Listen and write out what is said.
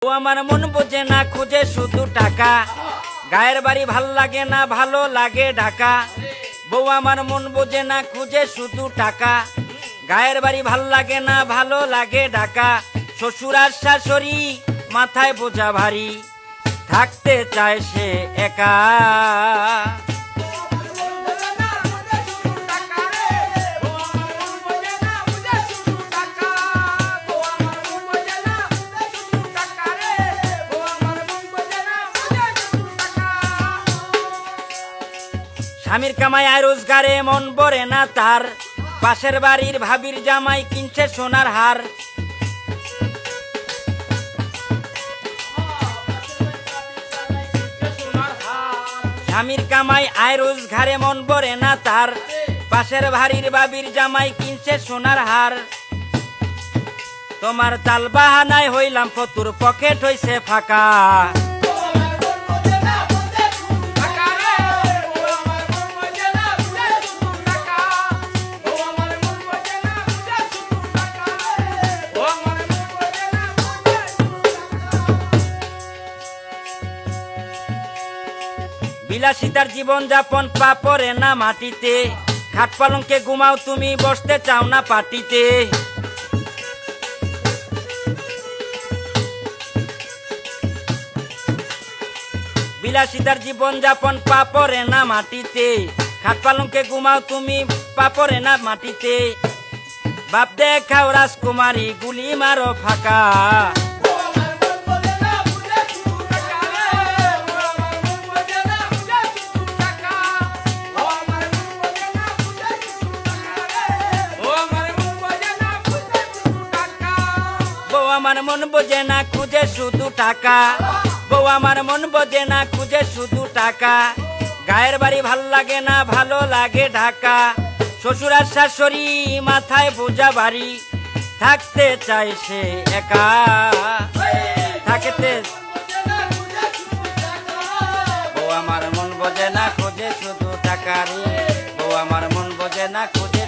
ও আমার মন বোঝে না, খুঁজে শুধু টাকা। গায়ের বাড়ি ভাল লাগে না, ভালো লাগে ঢাকা। বউ আমার মন বোঝে না, খুঁজে শুধু টাকা। গায়ের বাড়ি ভাল লাগে না, ভালো লাগে ঢাকা। শ্বশুর আর শাশুড়ি মাথায় বোঝা ভারী, থাকতে চায় সে একা। স্বামীর কামাই আর রোজগারে মন ভরে না তার, পাশের বাড়ির ভাবির জামাই কিনছে সোনার হার। স্বামীর কামাই আয় রোজগারে মন ভরে না তার, পাশের বাড়ির ভাবির জামাই কিনছে সোনার হার। তোমার তাল বাহানায় হইলাম ফতুর, পকেট হইছে ফাঁকা। বিলাসিতার জীবন যাপন পা পড়ে না মাটিতে, খাট পালঙ্কে ঘুমাও তুমি, বসতে চাও না পাটিতে। বিলাসিতার জীবন যাপন পা পড়ে না মাটিতে, খাট পালঙ্কে ঘুমাও তুমি, পা পড়ে না মাটিতে। বাপ দেখাও রাজকুমারী, গুলি মারো ফাঁকা। আমার মন বোঝে না, খুঁজে শুধু টাকা। বউ আমার মন বোঝে না, খুঁজে শুধু টাকা। গায়ের বাড়ি ভাল লাগে না, ভালো লাগে ঢাকা। শ্বশুর আর শাশুড়ি মাথায় বোঝা ভারী, থাকতে চায় সে একা। থাকতে বউ আমার মন বোঝে না, খুঁজে শুধু টাকা রে। বউ আমার মন বোঝে না, খুঁজে